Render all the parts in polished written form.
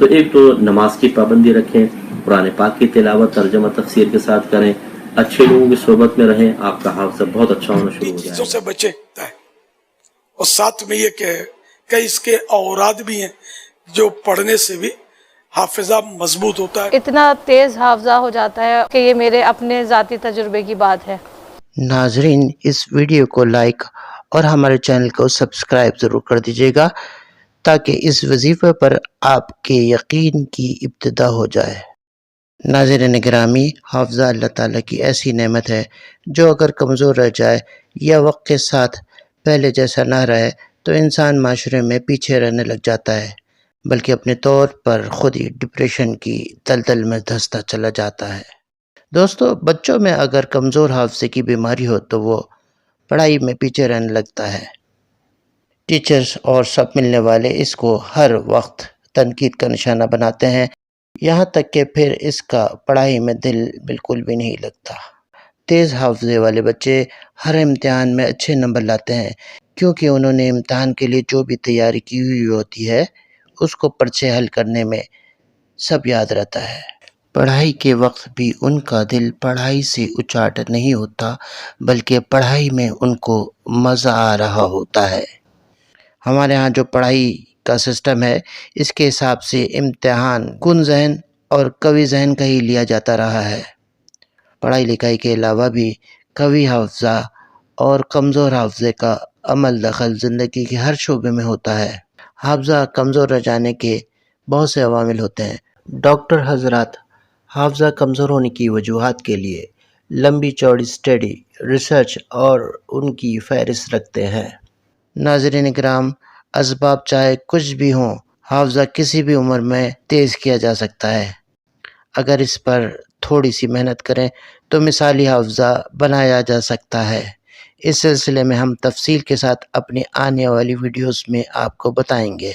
तो एक तो नमाज की पाबंदी रखें, कुरान पाक की तिलावत तर्जमा तफसीर के साथ करें, अच्छे लोगों की सोबत में रहें, आपका हाफजा बहुत अच्छा होना शुरू हो चीजों जाएगा। से बचे और साथ में ये कि कई इसके औराद भी हैं जो पढ़ने से भी हाफिजा मजबूत होता है। इतना तेज हाफजा हो जाता है कि ये मेरे अपने ज़ाती तजुर्बे की बात है। नाजरीन, इस वीडियो को लाइक और हमारे चैनल को सब्सक्राइब ज़रूर कर दीजिएगा ताकि इस वजीफ़े पर आपके यकीन की इब्तिदा हो जाए। नाज़रीन गिरामी, हाफ़ज़ा अल्लाह ताला की ऐसी नेमत है जो अगर कमज़ोर रह जाए या वक्त के साथ पहले जैसा ना रहे तो इंसान माशरे में पीछे रहने लग जाता है, बल्कि अपने तौर पर ख़ुद ही डिप्रेशन की दलदल में धंसता चला जाता है। दोस्तों, बच्चों में अगर कमज़ोर हाफ़ज़े की बीमारी हो तो वो पढ़ाई में पीछे रहने लगता है। टीचर्स और सब मिलने वाले इसको हर वक्त तनकीद का निशाना बनाते हैं, यहाँ तक कि फिर इसका पढ़ाई में दिल बिल्कुल भी नहीं लगता। तेज़ हाफ़ज़े वाले बच्चे हर इम्तिहान में अच्छे नंबर लाते हैं क्योंकि उन्होंने इम्तिहान के लिए जो भी तैयारी की हुई होती है उसको पर्चे हल करने में सब याद रहता है। पढ़ाई के वक्त भी उनका दिल पढ़ाई से उचाट नहीं होता, बल्कि पढ़ाई में उनको मज़ा आ रहा होता है। हमारे यहाँ जो पढ़ाई का सिस्टम है इसके हिसाब से इम्तिहान कुन ज़हन और कवि ज़हन का ही लिया जाता रहा है। पढ़ाई लिखाई के अलावा भी कवि हाफ़ज़ा और कमज़ोर हाफ़ज़े का अमल दखल ज़िंदगी के हर शोबे में होता है। हाफ़ज़ा कमज़ोर रह जाने के बहुत से अवामिल होते हैं। डॉक्टर हज़रात हाफ़ज़ा कमज़ोर होने की वजूहात के लिए लंबी चौड़ी स्टडी, रिसर्च और उनकी फ़हरिस्त रखते हैं। नाज़रीन किराम, असबाब चाहे कुछ भी हों, हाफ़ज़ा किसी भी उम्र में तेज़ किया जा सकता है। अगर इस पर थोड़ी सी मेहनत करें तो मिसाली हाफ़ज़ा बनाया जा सकता है। इस सिलसिले में हम तफसील के साथ अपनी आने वाली वीडियोस में आपको बताएंगे।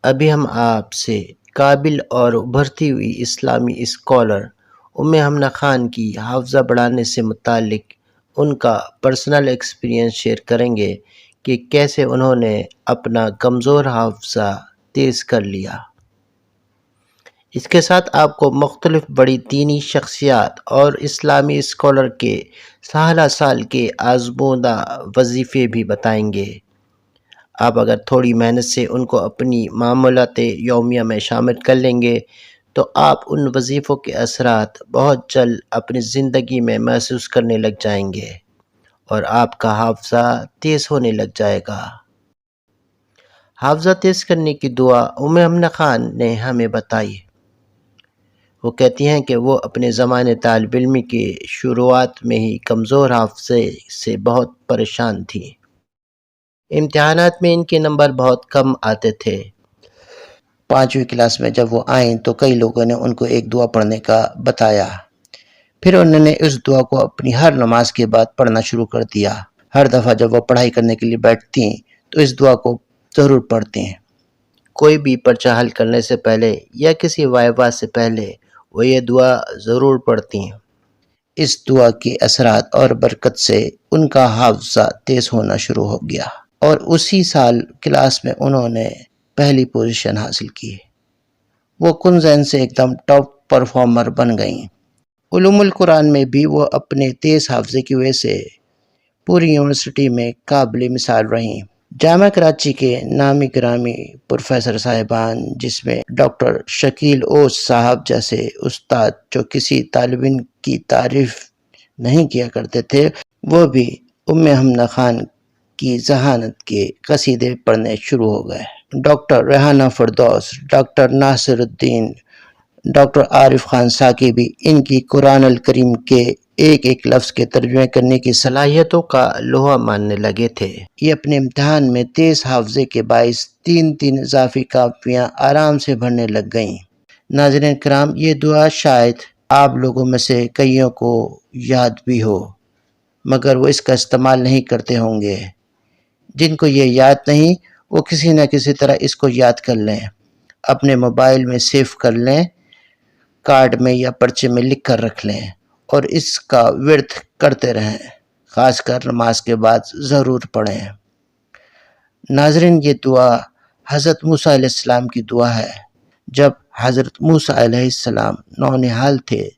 अभी हम आपसे काबिल और उभरती हुई इस्लामी स्कॉलर उम्मे हमना खान की हाफ़ज़ा बढ़ाने से मुतालिक उनका पर्सनल एक्सपीरियंस शेयर करेंगे कि कैसे उन्होंने अपना कमज़ोर हाफ़ज़ा तेज़ कर लिया। इसके साथ आपको मुख्तलिफ बड़ी दीनी शख्सियात और इस्लामी स्कॉलर के साल के आज़मूदा वजीफ़े भी बताएंगे। आप अगर थोड़ी मेहनत से उनको अपनी मामूलात यौमिया में शामिल कर लेंगे तो आप उन वजीफ़ों के असरात बहुत जल्द अपनी ज़िंदगी में महसूस करने लग जाएंगे और आपका हाफ़ज़ा तेज़ होने लग जाएगा। हाफ़ज़ा तेज़ करने की दुआ उम्मे हमना खान ने हमें बताई। वो कहती हैं कि वो अपने ज़माने तालिब इल्मी के शुरुआत में ही कमज़ोर हाफ़ज़े से बहुत परेशान थी। इम्तिहानात में इनके नंबर बहुत कम आते थे। 5वीं क्लास में जब वो आईं तो कई लोगों ने उनको एक दुआ पढ़ने का बताया। फिर उन्होंने इस दुआ को अपनी हर नमाज के बाद पढ़ना शुरू कर दिया। हर दफ़ा जब वो पढ़ाई करने के लिए बैठती तो इस दुआ को ज़रूर पढ़ती हैं। कोई भी पर्चा हल करने से पहले या किसी वाइवा से पहले वो ये दुआ ज़रूर पढ़ती हैं। इस दुआ के असरात और बरकत से उनका हाफ़ज़ा तेज़ होना शुरू हो गया और उसी साल क्लास में उन्होंने पहली पोजीशन हासिल की। वो कुन ज़हन से एकदम टॉप परफॉर्मर बन गईं। उलूमुल कुरान में भी वो अपने तेज़ हाफ़ज़े की वजह से पूरी यूनिवर्सिटी में काबिल मिसाल रहीं। जामा कराची के नामी गिरामी प्रोफेसर साहिबान, जिसमें डॉक्टर शकील ओस साहब जैसे उस्ताद जो किसी तालिबिन की तारीफ़ नहीं किया करते थे, वो भी उम्मे हमना खान की ज़हानत के कसीदे पढ़ने शुरू हो गए। Doctor Rehana Firdaus, doctor Nasiruddin, doctor Arif Khan Saqibi इनकी कुरान अल करीम के एक एक लफ्ज़ के तर्जुमे करने की सलाहियतों का लोहा मानने लगे थे। ये अपने इम्तिहान में तेज़ हाफ़ज़े के बाइस 3-3 इज़ाफ़ी कापियाँ आराम से भरने लग गईं। नाज़रीन किराम, ये दुआ शायद आप लोगों में से कईयों को याद भी हो, मगर वो इसका इस्तेमाल नहीं करते होंगे। जिनको ये याद नहीं वो किसी न किसी तरह इसको याद कर लें, अपने मोबाइल में सेव कर लें, कार्ड में या पर्चे में लिख कर रख लें और इसका विर्द करते रहें, ख़ासकर नमाज के बाद ज़रूर पढ़ें। नाज़रीन, ये दुआ हज़रत मूसा अलैहिस्सलाम की दुआ है। جب حضرت موسیٰ علیہ السلام نونہال تھے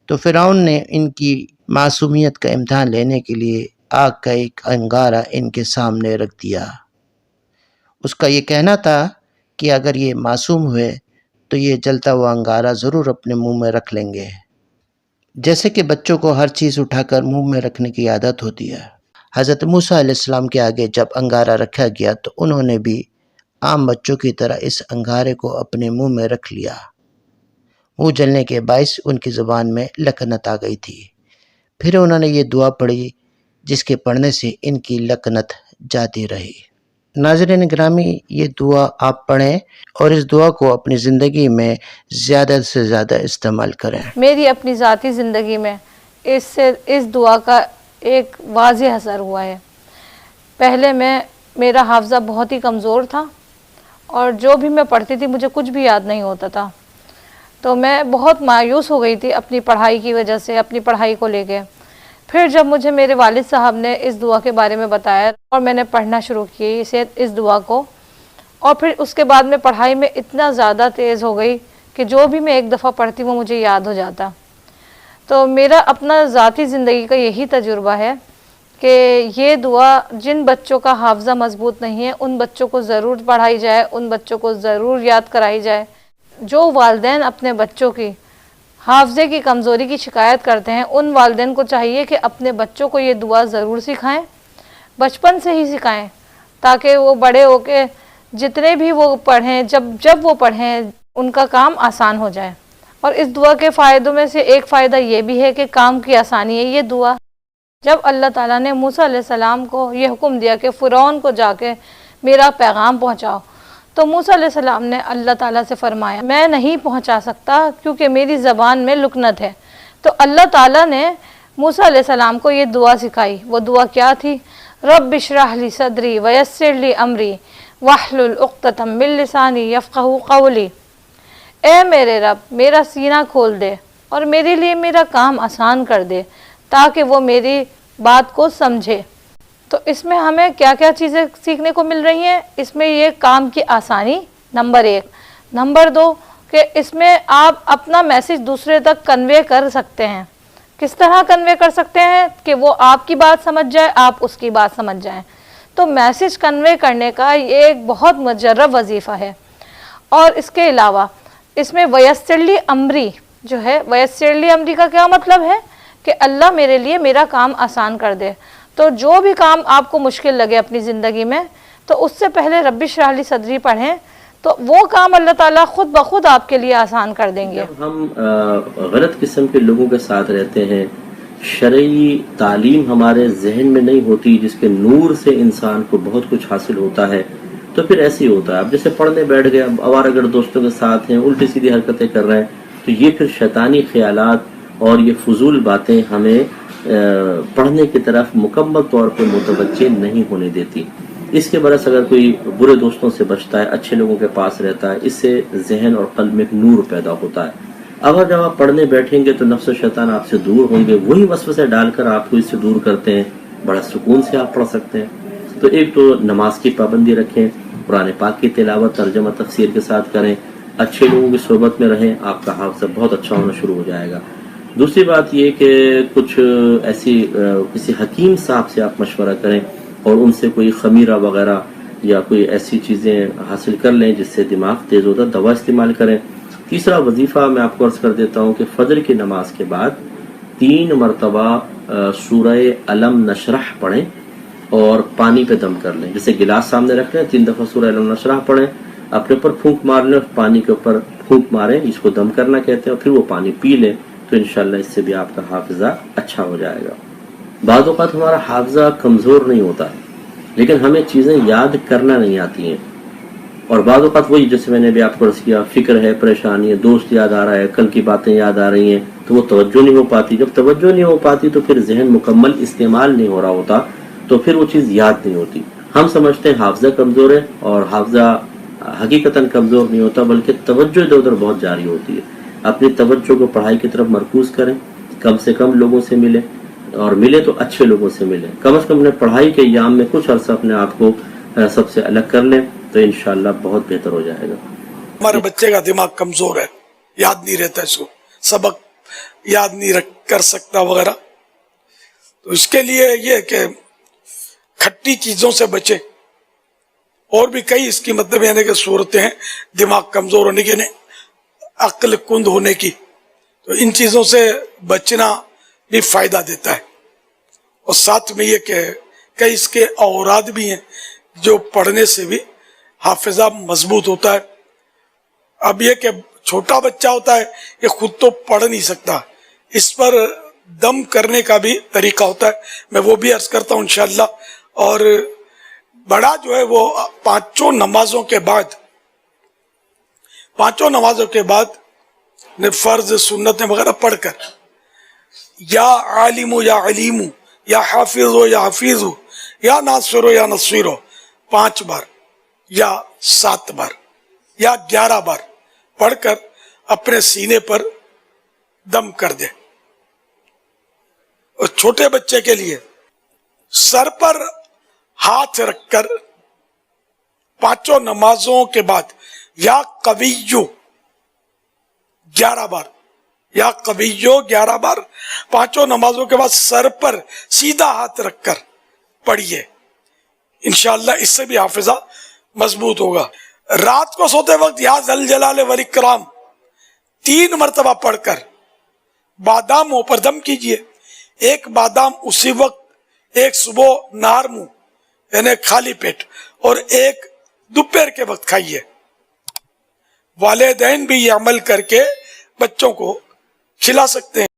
تو فرعون نے ان کی معصومیت کا امتحان لینے کے لیے آگ کا ایک انگارہ ان کے سامنے رکھ دیا۔ اس کا یہ کہنا تھا کہ اگر یہ معصوم ہوئے تو یہ جلتا ہوا انگارہ ضرور اپنے منہ میں رکھ لیں گے، جیسے کہ بچوں کو ہر چیز اٹھا کر منہ میں رکھنے کی عادت ہوتی ہے۔ حضرت موسیٰ علیہ السلام کے آگے جب انگارہ رکھا گیا تو انہوں نے بھی عام بچوں کی طرح اس انگارے کو اپنے منہ میں رکھ لیا۔ منہ جلنے کے باعث ان کی زبان میں لکنت آ گئی تھی۔ پھر انہوں نے یہ دعا پڑھی جس کے پڑھنے سے ان کی لکنت جاتی رہی۔ ناظرین گرامی، یہ دعا آپ پڑھیں اور اس دعا کو اپنی زندگی میں زیادہ سے زیادہ استعمال کریں۔ میری اپنی ذاتی زندگی میں اس دعا کا ایک واضح اثر ہوا ہے۔ پہلے میرا حافظہ بہت ہی کمزور تھا اور جو بھی میں پڑھتی تھی مجھے کچھ بھی یاد نہیں ہوتا تھا، تو میں بہت مایوس ہو گئی تھی اپنی پڑھائی کی وجہ سے، اپنی پڑھائی کو لے کے۔ پھر جب مجھے میرے والد صاحب نے اس دعا کے بارے میں بتایا اور میں نے پڑھنا شروع کی اس دعا کو، اور پھر اس کے بعد میں پڑھائی میں اتنا زیادہ تیز ہو گئی کہ جو بھی میں ایک دفعہ پڑھتی وہ مجھے یاد ہو جاتا۔ تو میرا اپنا ذاتی زندگی کا یہی تجربہ ہے کہ یہ دعا جن بچوں کا حافظہ مضبوط نہیں ہے ان بچوں کو ضرور پڑھائی جائے، ان بچوں کو ضرور یاد کرائی جائے۔ جو والدین اپنے بچوں کی حافظے کی کمزوری کی شکایت کرتے ہیں ان والدین کو چاہیے کہ اپنے بچوں کو یہ دعا ضرور سکھائیں، بچپن سے ہی سکھائیں، تاکہ وہ بڑے ہو کے جتنے بھی وہ پڑھیں، جب وہ پڑھیں ان کا کام آسان ہو جائے۔ اور اس دعا کے فائدوں میں سے ایک فائدہ یہ بھی ہے کہ کام کی آسانی ہے یہ دعا۔ جب اللہ تعالیٰ نے موسیٰ علیہ السلام کو یہ حکم دیا کہ فرعون کو جا کے میرا پیغام پہنچاؤ، تو موسیٰ علیہ السلام نے اللہ تعالیٰ سے فرمایا میں نہیں پہنچا سکتا کیونکہ میری زبان میں لکنت ہے۔ تو اللہ تعالیٰ نے موسیٰ علیہ السلام کو یہ دعا سکھائی۔ وہ دعا کیا تھی؟ رب اشرح لی صدری ویسر لی امری واحلل عقدۃ من لسانی یفقہوا قولی۔ اے میرے رب، میرا سینہ کھول دے اور میرے لیے میرا کام آسان کر دے تاکہ وہ میری بات کو سمجھے۔ تو اس میں ہمیں کیا کیا چیزیں سیکھنے کو مل رہی ہیں؟ اس میں یہ کام کی آسانی نمبر 1، نمبر 2 کہ اس میں آپ اپنا میسج دوسرے تک کنوے کر سکتے ہیں۔ کس طرح کنوے کر سکتے ہیں کہ وہ آپ کی بات سمجھ جائے، آپ اس کی بات سمجھ جائیں۔ تو میسج کنوے کرنے کا یہ ایک بہت مجرب وظیفہ ہے۔ اور اس کے علاوہ اس میں ویسر لی امری جو ہے، ویسر لی امری کا کیا مطلب ہے کہ اللہ میرے لیے میرا کام آسان کر دے۔ تو جو بھی کام آپ کو مشکل لگے اپنی زندگی میں تو اس سے پہلے رب اشرح لی صدری پڑھیں تو وہ کام اللہ تعالیٰ خود بخود آپ کے لیے آسان کر دیں گے۔ جب ہم غلط قسم کے لوگوں کے ساتھ رہتے ہیں، شرعی تعلیم ہمارے ذہن میں نہیں ہوتی جس کے نور سے انسان کو بہت کچھ حاصل ہوتا ہے، تو پھر ایسے ہی ہوتا ہے۔ اب جیسے پڑھنے بیٹھ گئے، اب آوارہ دوستوں کے ساتھ ہیں، الٹی سیدھی حرکتیں کر رہے ہیں، تو یہ پھر شیطانی خیالات اور یہ فضول باتیں ہمیں پڑھنے کی طرف مکمل طور پر متوجہ نہیں ہونے دیتی۔ اس کے برعکس اگر کوئی برے دوستوں سے بچتا ہے، اچھے لوگوں کے پاس رہتا ہے، اس سے ذہن اور قلب میں ایک نور پیدا ہوتا ہے۔ اگر جب آپ پڑھنے بیٹھیں گے تو نفس و شیطان آپ سے دور ہوں گے، وہی وسوسے ڈال کر آپ کو اس سے دور کرتے ہیں، بڑا سکون سے آپ پڑھ سکتے ہیں۔ تو ایک تو نماز کی پابندی رکھیں، قرآن پاک کی تلاوت ترجمہ تفسیر کے ساتھ کریں، اچھے لوگوں کی صحبت میں رہیں، آپ کا حافظہ بہت اچھا ہونا شروع ہو جائے گا۔ دوسری بات یہ کہ کچھ ایسی کسی حکیم صاحب سے آپ مشورہ کریں اور ان سے کوئی خمیرہ وغیرہ یا کوئی ایسی چیزیں حاصل کر لیں جس سے دماغ تیز ہوتا ہے، دوا استعمال کریں۔ تیسرا وظیفہ میں آپ کو عرض کر دیتا ہوں کہ فجر کی نماز کے بعد 3 مرتبہ سورہ علم نشرح پڑھیں اور پانی پہ دم کر لیں۔ جیسے گلاس سامنے رکھ لیں، 3 دفعہ سورہ علم نشرح پڑھیں، اپنے اوپر پھونک مار لیں، پانی کے اوپر پھونک ماریں، اس کو دم کرنا کہتے ہیں، اور پھر وہ پانی پی لیں، تو انشاءاللہ اس سے بھی آپ کا حافظہ اچھا ہو جائے گا۔ بعض اوقات ہمارا حافظہ کمزور نہیں ہوتا لیکن ہمیں چیزیں یاد کرنا نہیں آتی ہیں، اور بعض اوقات وہی جیسے میں نے بھی آپ کو عرض کیا، فکر ہے، پریشانی ہے، دوست یاد آ رہا ہے، کل کی باتیں یاد آ رہی ہیں، تو وہ توجہ نہیں ہو پاتی۔ جب توجہ نہیں ہو پاتی تو پھر ذہن مکمل استعمال نہیں ہو رہا ہوتا، تو پھر وہ چیز یاد نہیں ہوتی۔ ہم سمجھتے ہیں حافظہ کمزور ہے، اور حافظہ حقیقتاً کمزور نہیں ہوتا، بلکہ توجہ ادھر ادھر بہت جاری ہوتی ہے۔ اپنی توجہ کو پڑھائی کی طرف مرکوز کریں، کم سے کم لوگوں سے ملیں، اور ملے تو اچھے لوگوں سے ملیں۔ کم از کم اپنے پڑھائی کے ایام میں کچھ عرصہ اپنے آپ کو سب سے الگ کر لیں تو انشاءاللہ بہت بہتر ہو جائے گا۔ हमारे बच्चे का दिमाग कमजोर है, याद नहीं रहता, इसको सबक याद नहीं कर सकता वगैरह, तो इसके लिए ये कि खट्टी चीजों से बचे। और भी कई इसकी मतलब यानी कि सूरतें हैं दिमाग कमजोर होने की, अक्ल कुंद होने की, तो इन चीजों से बचना भी फायदा देता है। और साथ में ये कि कई इसके औराद भी हैं जो पढ़ने से भी हाफिजा मजबूत होता है। अब ये कि छोटा बच्चा होता है ये खुद तो पढ़ नहीं सकता, इस पर दम करने का भी तरीका होता है, मैं वो भी अर्ज करता हूँ इंशाअल्लाह। और बड़ा जो है वो पांचों नमाजों के बाद फर्ज सुन्नतें वगैरह पढ़कर या आलिमो या अलीमो या हाफिजो या हफीजो या नासिरो या नसीरो 5 बार या 7 बार या 11 बार पढ़कर अपने सीने पर दम कर दे। और छोटे बच्चे के लिए सर पर हाथ रखकर पांचों नमाजों के बाद या कवियो 11 बार, या कवियो 11 बार पांचों नमाजों के बाद सर पर सीधा हाथ रखकर पढ़िए, इंशाअल्लाह इससे भी हाफिजा मजबूत होगा। रात को सोते वक्त या जल जलाल वल इकराम 3 मरतबा पढ़कर बादामों पर दम कीजिए। एक बादाम उसी वक्त, एक सुबह नार मुंह यानी खाली पेट, और एक दोपहर के वक्त खाइए। वालिदैन भी ये अमल करके बच्चों को खिला सकते हैं।